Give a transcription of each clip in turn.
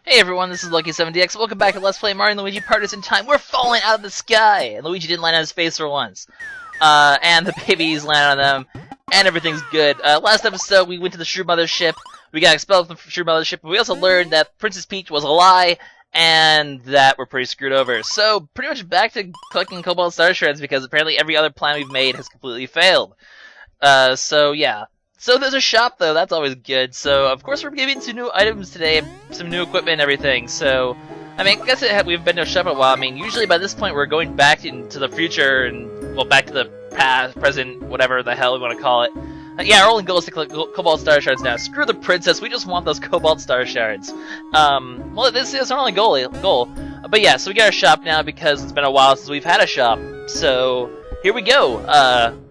Hey everyone, this is LuckySevenDX. Welcome back to Let's Play Mario and Luigi Partners in Time. We're falling out of the sky! And Luigi didn't land on his face for once. And the babies landed on them, and everything's good. Last episode, we went to the Shroob Mothership. We got expelled from the Shroob Mothership, but we also learned that Princess Peach was a lie, and that we're pretty screwed over. So, pretty much back to collecting Cobalt Star Shards, because apparently every other plan we've made has completely failed. Yeah. So there's a shop, though. That's always good. So, of course, we're giving some new items today, some new equipment and everything. So, I mean, I guess we've been to a shop a while. I mean, usually by this point we're going back into the future and, well, back to the past, present, whatever the hell we want to call it. Yeah, our only goal is to collect Cobalt Star Shards now. Screw the princess, we just want those Cobalt Star Shards. Well, this is our only goal. But yeah, so we got our shop now because it's been a while since we've had a shop. So, here we go.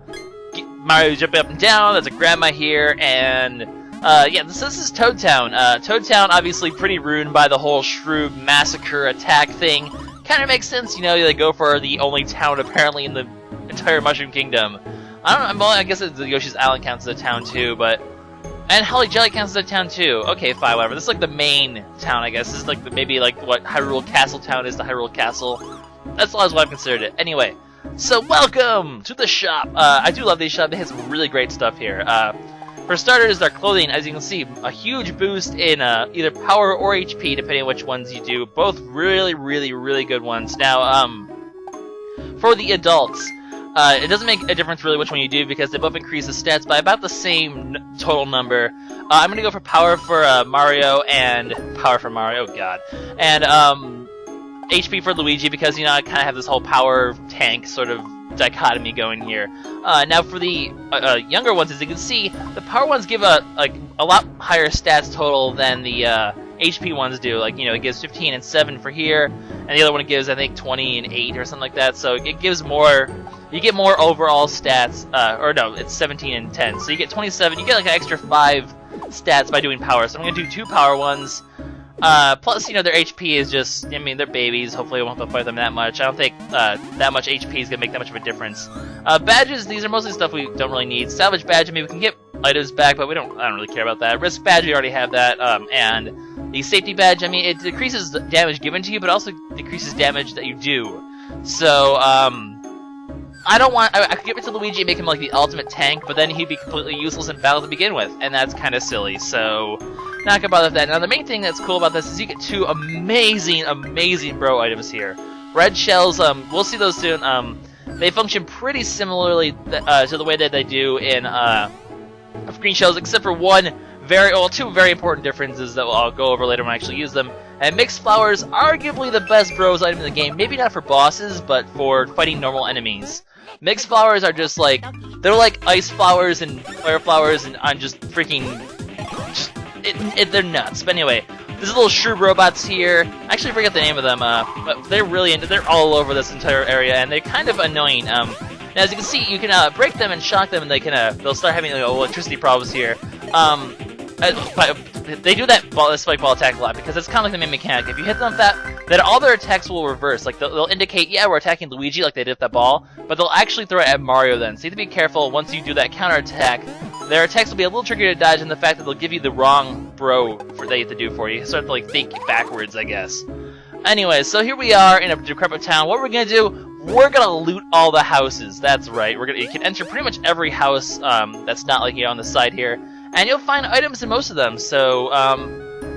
Mario jumping up and down, there's a grandma here, and, yeah, this is Toad Town. Toad Town, obviously pretty ruined by the whole Shroob massacre attack thing. Kinda makes sense, you know, they go for the only town apparently in the entire Mushroom Kingdom. I don't know, I guess the Yoshi's Island counts as a town too, but... And Holly Jelly counts as a town too. Okay, fine, whatever. This is like the main town, I guess. This is like maybe like what Hyrule Castle Town is to Hyrule Castle. That's always what I've considered it. Anyway. So welcome to the shop. I do love these shops. They have some really great stuff here. For starters, their clothing, as you can see, a huge boost in either power or HP, depending on which ones you do. Both really, really, really good ones. Now, for the adults, it doesn't make a difference really which one you do because they both increase the stats by about the same total number. I'm gonna go for power for Mario and HP for Luigi because, you know, I kind of have this whole power tank sort of dichotomy going here. Now for the younger ones, as you can see, the power ones give a lot higher stats total than the HP ones do. Like, you know, it gives 15 and 7 for here, and the other one gives, I think, 20 and 8 or something like that. So it gives more, you get more overall stats, or no, it's 17 and 10. So you get 27, you get like an extra 5 stats by doing power. So I'm going to do 2 power ones. Plus, you know, their HP is just, I mean, they're babies. Hopefully I won't have to fight them that much. I don't think that much HP is going to make that much of a difference. Badges, these are mostly stuff we don't really need. Salvage badge, I mean, we can get items back, but I don't really care about that. Risk badge, we already have that. And the safety badge, I mean, it decreases the damage given to you, but also decreases damage that you do. So, I don't want, I could give it to Luigi and make him like the ultimate tank, but then he'd be completely useless in battle to begin with, and that's kind of silly, so not gonna bother with that. Now the main thing that's cool about this is you get 2 amazing bro items here. Red shells, we'll see those soon. They function pretty similarly to the way that they do in green shells, except for 2 very important differences that I'll go over later when I actually use them. And mixed flowers, arguably the best bros item in the game. Maybe not for bosses, but for fighting normal enemies. Mixed flowers are just like, they're like ice flowers and fire flowers, and I'm just freaking, they're nuts. But anyway, there's little Shroob robots here. I actually forget the name of them, but they're all over this entire area, and they're kind of annoying. Now, as you can see, you can break them and shock them, and they'll start having like, electricity problems here. They do that spike ball attack a lot because it's kind of like the main mechanic. If you hit them with that, then all their attacks will reverse. Like they'll indicate, yeah, we're attacking Luigi like they did with that ball, but they'll actually throw it at Mario then. So you have to be careful once you do that counter attack. Their attacks will be a little trickier to dodge in the fact that they'll give you the wrong bro that you have to do for you. You sort of like think backwards, I guess. Anyway, so here we are in a decrepit town. What we're gonna do? We're gonna loot all the houses. That's right. You can enter pretty much every house that's not like on the side here. And you'll find items in most of them, so,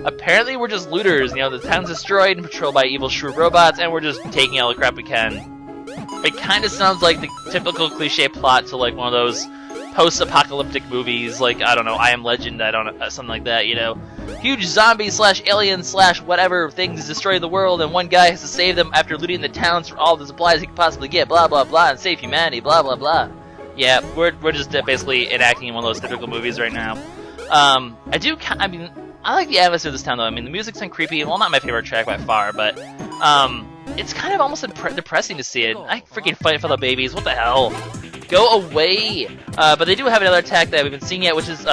apparently we're just looters. You know, the town's destroyed and patrolled by evil Shroob robots, and we're just taking all the crap we can. It kinda sounds like the typical cliche plot to, like, one of those post-apocalyptic movies, like, I don't know, I Am Legend, something like that, you know. Huge zombie/alien/whatever things destroy the world, and one guy has to save them after looting the towns for all the supplies he could possibly get, blah blah blah, and save humanity, blah blah blah. Yeah, we're just basically enacting one of those typical movies right now. I like the atmosphere of this town though. I mean, the music's been creepy. Well, not my favorite track by far, but it's kind of almost depressing to see it. I freaking fight for the babies. What the hell? Go away! But they do have another attack that we haven't seen yet, which is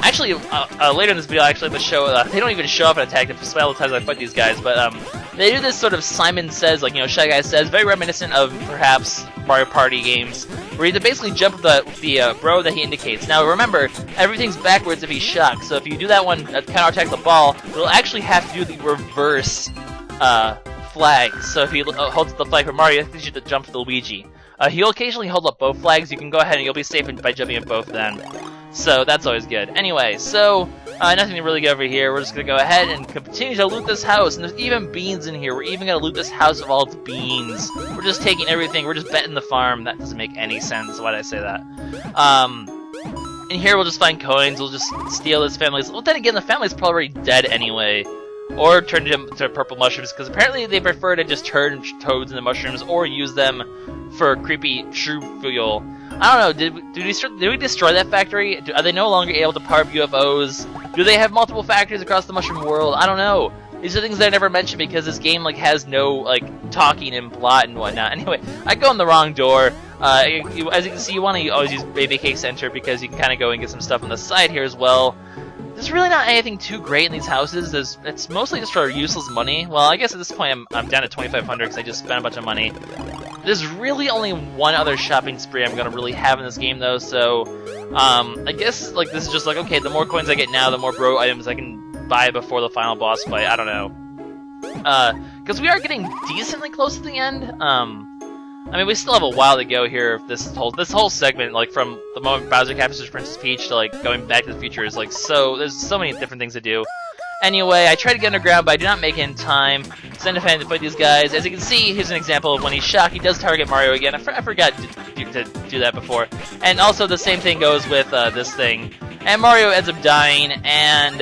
actually later in this video. Actually, the show they don't even show up an attack. Despite all the times I fight these guys, but they do this sort of Simon Says, like, you know, Shy Guy Says, very reminiscent of perhaps Mario Party games. where you have to basically jump the bro that he indicates. Now remember, everything's backwards if he's shocked, so if you do that one counterattack the ball, you'll actually have to do the reverse flags. So if he holds up the flag for Mario, you have to jump to Luigi. He'll occasionally hold up both flags. You can go ahead and you'll be safe by jumping at both then. So that's always good. Anyway, so nothing to really get over here. We're just going to go ahead and continue to loot this house. And there's even beans in here. We're even going to loot this house of all its beans. We're just taking everything. We're just betting the farm. That doesn't make any sense. Why did I say that? In here we'll just find coins. We'll just steal this family's. Well, then again, the family's probably already dead anyway. Or turn them to purple mushrooms, because apparently they prefer to just turn toads into mushrooms or use them for creepy Shroob fuel. I don't know, did we destroy that factory? Are they no longer able to power up UFOs? Do they have multiple factories across the mushroom world? I don't know. These are things that I never mentioned because this game has no talking and plot and whatnot. Anyway, I go in the wrong door. As you can see, you want to always use Baby Cake's Enter because you can kind of go and get some stuff on the side here as well. There's really not anything too great in these houses. It's mostly just for useless money. Well, I guess at this point I'm down to 2,500 because I just spent a bunch of money. There's really only one other shopping spree I'm gonna really have in this game though, so I guess this is just okay, the more coins I get now, the more bro items I can buy before the final boss fight. I don't know. Because we are getting decently close to the end. I mean, we still have a while to go here. This whole segment, from the moment Bowser captures Princess Peach to going Back to the Future, is so there's so many different things to do. Anyway, I tried to get underground, but I did not make it in time. Send a fan to fight these guys. As you can see, here's an example of when he's shocked. He does target Mario again. I forgot to do that before. And also, the same thing goes with this thing. And Mario ends up dying, and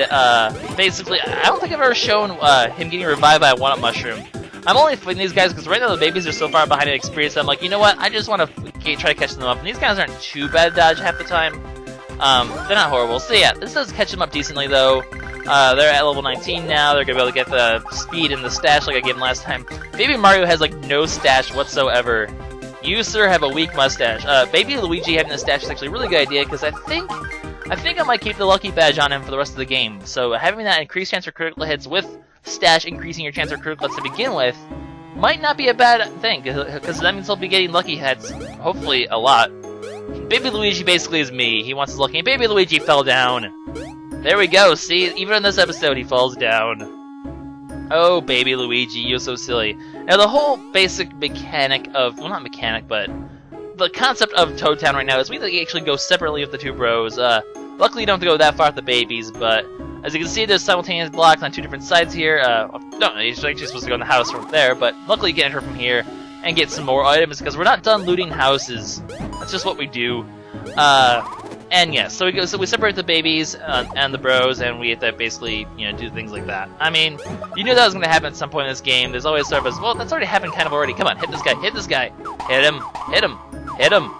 basically, I don't think I've ever shown him getting revived by a one-up mushroom. I'm only fighting these guys because right now the babies are so far behind in experience that I'm like, you know what, I just want to try to catch them up. And these guys aren't too bad to dodge half the time. They're not horrible. So yeah, this does catch them up decently though. They're at level 19 now. They're going to be able to get the speed and the stash like I gave them last time. Baby Mario has no stash whatsoever. You, sir, have a weak mustache. Baby Luigi having a stash is actually a really good idea because I think I might keep the lucky badge on him for the rest of the game. So having that increased chance for critical hits with stash increasing your chance for critical hits to begin with might not be a bad thing, because that means he'll be getting lucky hits, hopefully a lot. Baby Luigi basically is me. He wants his lucky. Baby Luigi fell down. There we go. See, even in this episode, he falls down. Oh, Baby Luigi, you're so silly. Now, the whole basic mechanic of, well, not mechanic, but the concept of Toad Town right now is we actually go separately with the two bros. Luckily, you don't have to go that far with the babies, but as you can see, there's simultaneous blocks on two different sides here. No, you're actually supposed to go in the house from there, but luckily you can enter from here and get some more items because we're not done looting houses. That's just what we do. And yeah, so we separate the babies and the bros, and we have to basically, do things like that. I mean, you knew that was going to happen at some point in this game. There's always sort of well, that's already happened kind of already. Come on, hit this guy, hit this guy, hit him, hit him, hit him,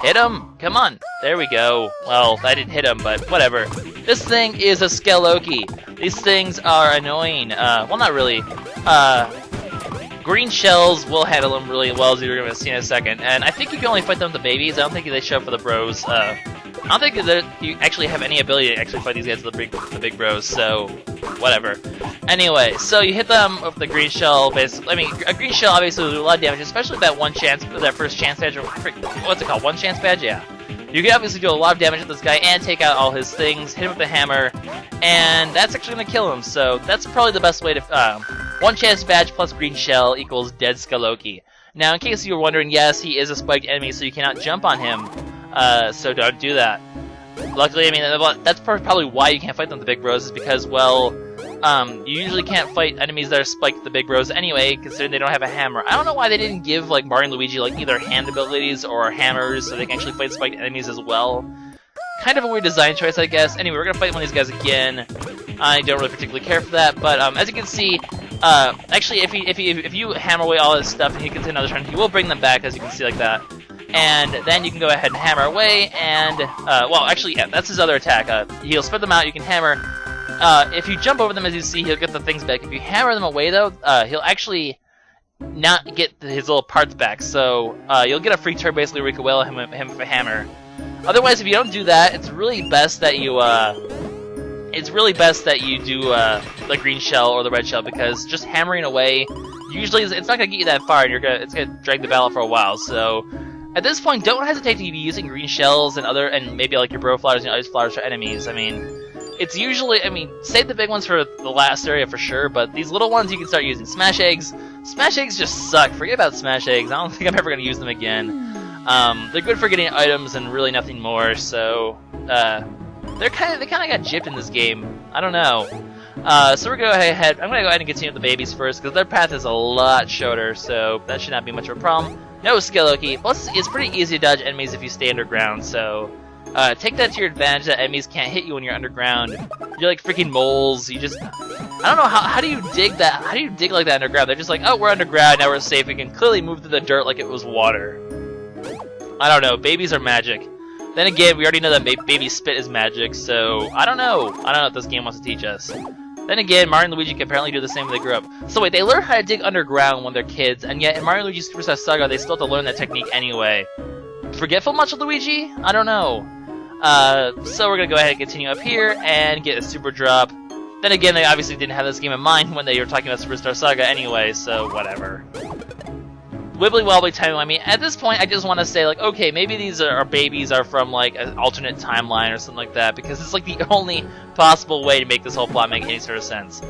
hit him. Come on, there we go. Well, I didn't hit him, but whatever. This thing is a Skellokey. These things are annoying. Well, not really. Green shells will handle them really well, as you're going to see in a second. And I think you can only fight them with the babies. I don't think they show up for the bros. I don't think that you actually have any ability to actually fight these guys with the big bros, so whatever. Anyway, so you hit them with the green shell, basically. I mean, a green shell obviously will do a lot of damage, especially with that first chance badge. What's it called? One chance badge? Yeah. You can obviously do a lot of damage to this guy and take out all his things, hit him with the hammer, and that's actually going to kill him, so that's probably the best way to... one chance badge plus green shell equals dead Skellokey. Now, in case you were wondering, yes, he is a spiked enemy, so you cannot jump on him, so don't do that. Luckily, I mean, that's probably why you can't fight them with the big bros, is because, well, you usually can't fight enemies that are spiked with the big bros anyway, considering they don't have a hammer. I don't know why they didn't give, Mario and Luigi, either hand abilities or hammers, so they can actually fight spiked enemies as well. Kind of a weird design choice, I guess. Anyway, we're gonna fight one of these guys again. I don't really particularly care for that, but as you can see, actually, if you hammer away all this stuff and he gets another turn, he will bring them back, as you can see, like that. And then you can go ahead and hammer away, and, well, actually, yeah, that's his other attack. He'll spread them out, you can hammer. If you jump over them, as you see, he'll get the things back. If you hammer them away, though, he'll actually not get his little parts back, so you'll get a free turn, basically, where you can whale him with a hammer. Otherwise, if you don't do that, it's really best that you, do the green shell or the red shell, because just hammering away, usually, it's not going to get you that far, and it's going to drag the battle for a while, so... At this point, don't hesitate to be using green shells and maybe like your bro flowers and ice flowers for enemies. I mean, it's usually, save the big ones for the last area for sure, but these little ones you can start using. Smash eggs. Smash eggs just suck. Forget about smash eggs. I don't think I'm ever going to use them again. They're good for getting items and really nothing more, so, they kind of got gypped in this game. I don't know. So we're going to go ahead. I'm going to go ahead and continue with the babies first, because their path is a lot shorter, so that should not be much of a problem. No Skellokey. Plus, it's pretty easy to dodge enemies if you stay underground, so take that to your advantage that enemies can't hit you when you're underground. You're like freaking moles. You just... I don't know, how do you dig that? How do you dig like that underground? They're just like, oh, we're underground, now we're safe. We can clearly move through the dirt like it was water. I don't know. Babies are magic. Then again, we already know that baby spit is magic, so I don't know. I don't know what this game wants to teach us. Then again, Mario and Luigi can apparently do the same when they grow up. So wait, they learn how to dig underground when they're kids, and yet in Mario and Luigi Superstar Saga, they still have to learn that technique anyway. Forgetful much of Luigi? I don't know. So we're gonna go ahead and continue up here and get a super drop. Then again, they obviously didn't have this game in mind when they were talking about Superstar Saga anyway, so whatever. Wibbly wobbly timey-wimey. At this point, I just want to say, like, okay, maybe these babies are from, like, an alternate timeline or something like that, because it's, like, the only possible way to make this whole plot make any sort of sense.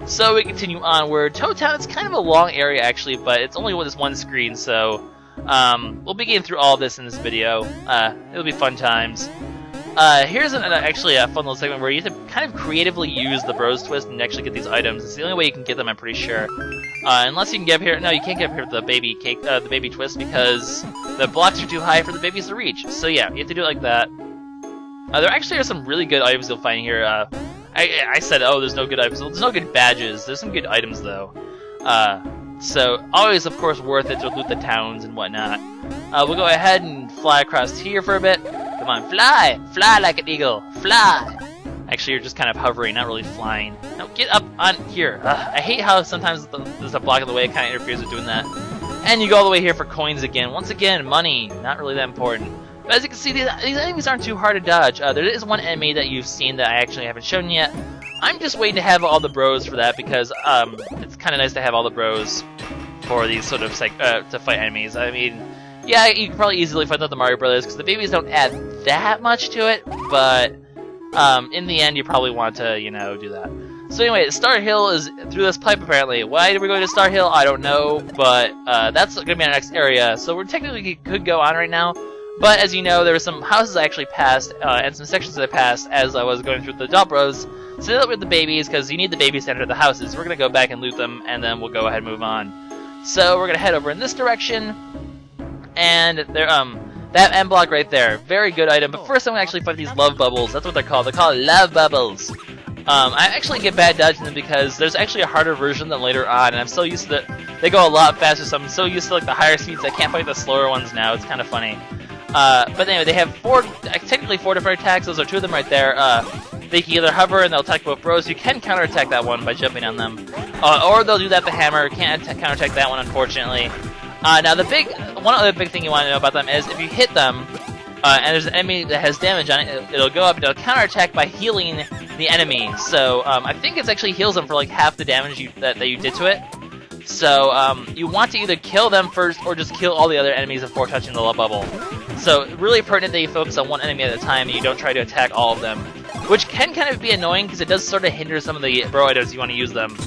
So we continue onward. Toad Town is kind of a long area, actually, but it's only with this one screen, so we'll be getting through all this in this video. It'll be fun times. Here's actually a fun little segment where you have to kind of creatively use the Bros Twist and actually get these items. It's the only way you can get them, I'm pretty sure. Unless you can get up here. No, you can't get up here with the baby cake, the baby twist, because the blocks are too high for the babies to reach. So yeah, you have to do it like that. There actually are some really good items you'll find here. I said, oh, there's no good items. Well, there's no good badges. There's some good items though. So always, of course, worth it to loot the towns and whatnot. We'll go ahead and fly across here for a bit. Come on, fly! Fly like an eagle! Fly! Actually, you're just kind of hovering, not really flying. No, get up on here. I hate how sometimes there's a block in the way, it kind of interferes with doing that. And you go all the way here for coins again. Once again, money, not really that important. But as you can see, these enemies aren't too hard to dodge. There is one enemy that you've seen that I actually haven't shown yet. I'm just waiting to have all the bros for that because it's kind of nice to have all the bros for these sort of to fight enemies. I mean, yeah, you can probably easily fight out the Mario Brothers because the babies don't add that much to it, but in the end, you probably want to, you know, do that. So anyway, Star Hill is through this pipe apparently. Why did we go to Star Hill? I don't know, but that's going to be our next area. So we're technically could go on right now, but as you know, there were some houses I actually passed and some sections that I passed as I was going through the Dot Bros. So that with the babies, because you need the babies to enter the houses. We're going to go back and loot them, and then we'll go ahead and move on. So we're going to head over in this direction, and there, that end block right there, very good item. But first I'm going to actually fight these love bubbles. That's what they're called. They're called love bubbles. I actually get bad dodging them because there's actually a harder version of them later on, and I'm so used to they go a lot faster, so I'm so used to like the higher speeds I can't fight the slower ones now. It's kind of funny. But anyway, they have technically four different attacks. Those are two of them right there. They can either hover and they'll attack both bros. You can counterattack that one by jumping on them. Or they'll do that with the hammer. Can't counterattack that one, unfortunately. Now, one other big thing you want to know about them is if you hit them, and there's an enemy that has damage on it, it'll go up and it'll counterattack by healing the enemy. So, I think it actually heals them for like half the damage that you did to it. So, you want to either kill them first or just kill all the other enemies before touching the love bubble. So, really pertinent that you focus on one enemy at a time and you don't try to attack all of them. Which can kind of be annoying because it does sort of hinder some of the bro items you want to use them.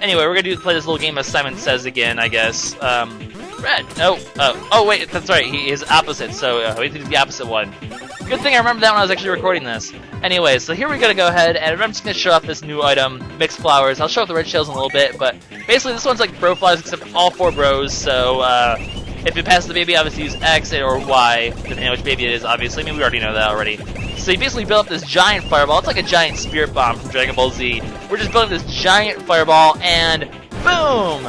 Anyway, we're going to play this little game as Simon Says again, I guess. Red. No. Oh, wait, that's right. He is opposite, so we have to do the opposite one. Good thing I remember that when I was actually recording this. Anyway, so here we're going to go ahead, and I'm just going to show off this new item, Mixed Flowers. I'll show off the red shells in a little bit, but basically this one's like bro flowers except all four bros, so if it passes the baby, obviously use X or Y, depending on which baby it is, obviously. I mean, we already know that already. So you basically build up this giant fireball. It's like a giant spirit bomb from Dragon Ball Z. We're just building this giant fireball, and boom!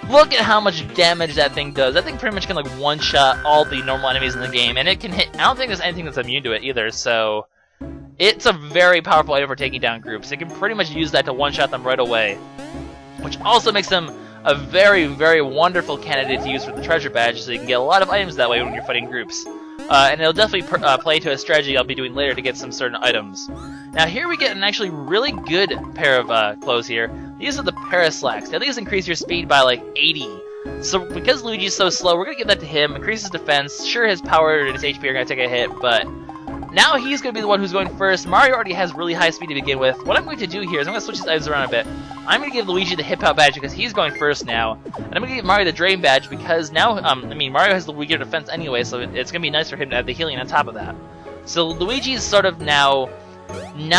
Look at how much damage that thing does. That thing pretty much can like one-shot all the normal enemies in the game, and it can hit. I don't think there's anything that's immune to it either. So it's a very powerful item for taking down groups. It can pretty much use that to one-shot them right away, which also makes them a very, very wonderful candidate to use for the treasure badge, so you can get a lot of items that way when you're fighting groups. And it'll definitely play to a strategy I'll be doing later to get some certain items. Now here we get an actually really good pair of clothes here. These are the Paraslacks. Now these increase your speed by like 80. So because Luigi's so slow, we're gonna give that to him. Increase his defense. Sure, his power and his HP are gonna take a hit, but now he's gonna be the one who's going first. Mario already has really high speed to begin with. What I'm going to do here is I'm gonna switch his items around a bit. I'm gonna give Luigi the Hip Hop badge because he's going first now, and I'm gonna give Mario the Drain badge because now, Mario has the weaker defense anyway, so it's gonna be nice for him to have the healing on top of that. So Luigi's sort of now.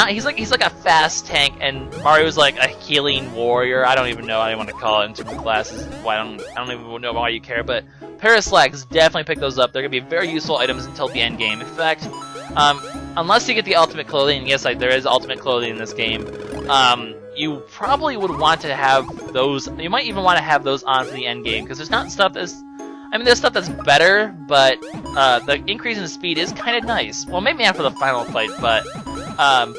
He's like a fast tank, and Mario's like a healing warrior. I don't even know how you want to call it in terms of classes. Why I don't even know why you care. But Paraslax, definitely pick those up. They're gonna be very useful items until the end game. In fact, unless you get the ultimate clothing, and yes, there is ultimate clothing in this game. You probably would want to have those. You might even want to have those on for the end game because there's not stuff that's. There's stuff that's better, but the increase in speed is kind of nice. Well, maybe not for the final fight, but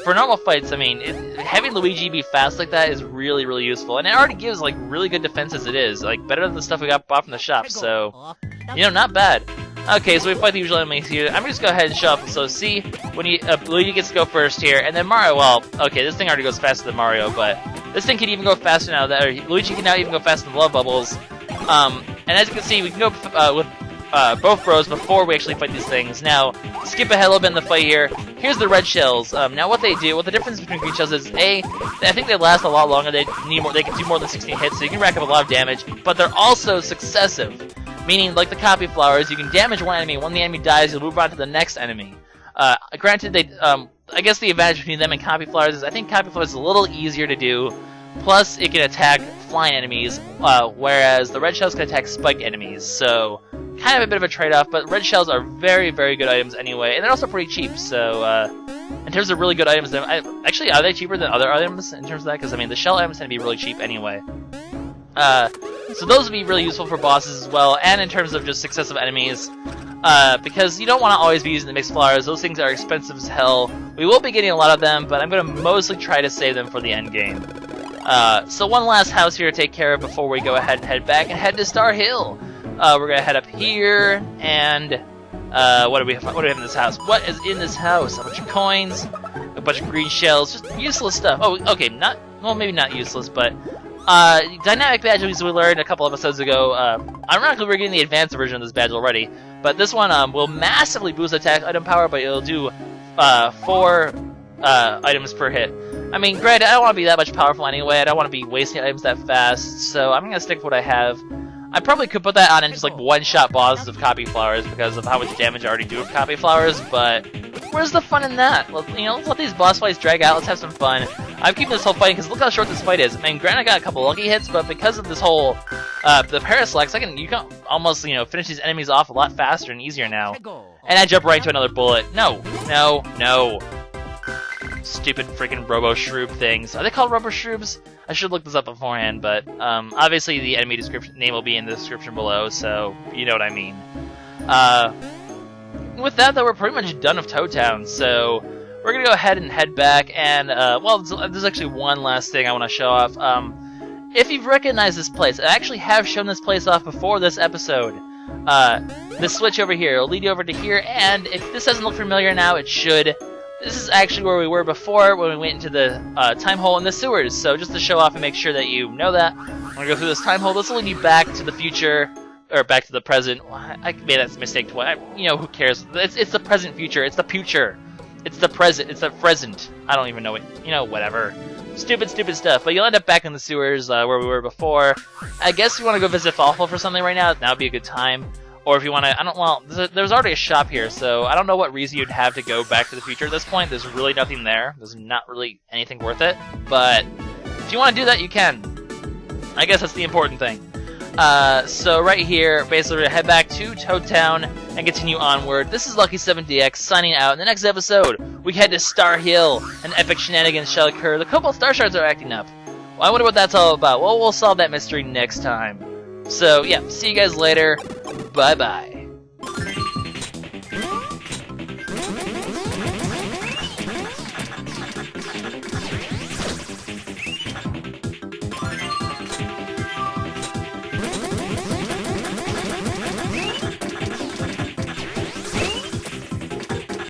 for normal fights, having Luigi be fast like that is really, really useful. And it already gives, like, really good defense as it is. Like, better than the stuff we got bought from the shop, so, not bad. Okay, so we fight the usual enemies here. I'm gonna just go ahead and shuffle. So see, when Luigi gets to go first here, and then Mario, well, okay, this thing already goes faster than Mario, but this thing can even go faster now, Luigi can now even go faster than Love Bubbles. And as you can see, we can go with both bros before we actually fight these things. Now, skip ahead a little bit in the fight here. Here's the red shells. Now, what the difference between green shells is, I think they last a lot longer. They can do more than 16 hits, so you can rack up a lot of damage. But they're also successive, meaning like the copy flowers, you can damage one enemy. When the enemy dies, you'll move on to the next enemy. Granted, I guess the advantage between them and copy flowers is I think copy flowers is a little easier to do. Plus, it can attack flying enemies, whereas the red shells can attack spiked enemies. So, kind of a bit of a trade-off, but red shells are very, very good items anyway, and they're also pretty cheap. So, in terms of really good items, actually, are they cheaper than other items in terms of that? Because, the shell items tend to be really cheap anyway. So those would be really useful for bosses as well, and in terms of just successive enemies. Because you don't want to always be using the mixed flowers. Those things are expensive as hell. We will be getting a lot of them, but I'm going to mostly try to save them for the end game. So one last house here to take care of before we go ahead and head back and head to Star Hill. We're gonna head up here, and what do we have in this house? What is in this house? A bunch of coins, a bunch of green shells, just useless stuff. Oh, okay, maybe not useless, but dynamic badges we learned a couple episodes ago. Ironically, we're getting the advanced version of this badge already, but this one will massively boost attack item power, but it'll do 4 items per hit. Granted, I don't want to be that much powerful anyway. I don't want to be wasting items that fast, so I'm gonna stick with what I have. I probably could put that on and just like one-shot bosses of copy flowers because of how much damage I already do with copy flowers, but where's the fun in that? Let's let these boss fights drag out, let's have some fun. I'm keeping this whole fight because look how short this fight is. Granted I got a couple lucky hits, but because of this whole, the Paraslax, you can almost, finish these enemies off a lot faster and easier now. And I jump right into another bullet. No. Stupid freaking Robo Shroob things. Are they called Robo Shroobs? I should look this up beforehand, but obviously the enemy name will be in the description below, so you know what I mean. With that, though, we're pretty much done with Toad Town, so we're gonna go ahead and head back. And there's actually one last thing I want to show off. If you've recognized this place, I actually have shown this place off before this episode. This switch over here will lead you over to here, and if this doesn't look familiar now, it should. This is actually where we were before when we went into the time hole in the sewers. So just to show off and make sure that you know that, I'm going to go through this time hole. This will lead you back to the future, or back to the present. I made that mistake twice. Who cares? It's the present future. It's the future. It's the present. It's the present. I don't even know it. Whatever. Stupid stuff. But you'll end up back in the sewers where we were before. I guess if you want to go visit Fawful for something right now, that would be a good time. Or if you want to, there's already a shop here, so I don't know what reason you'd have to go back to the future at this point. There's really nothing there. There's not really anything worth it. But if you want to do that, you can. I guess that's the important thing. So right here, basically we're going to head back to Toad Town and continue onward. This is LuckySevenDX signing out. In the next episode, we head to Star Hill, and epic shenanigans shall occur. The Cobalt Star Shards are acting up. Well, I wonder what that's all about. Well, we'll solve that mystery next time. So, yeah, see you guys later. Bye-bye.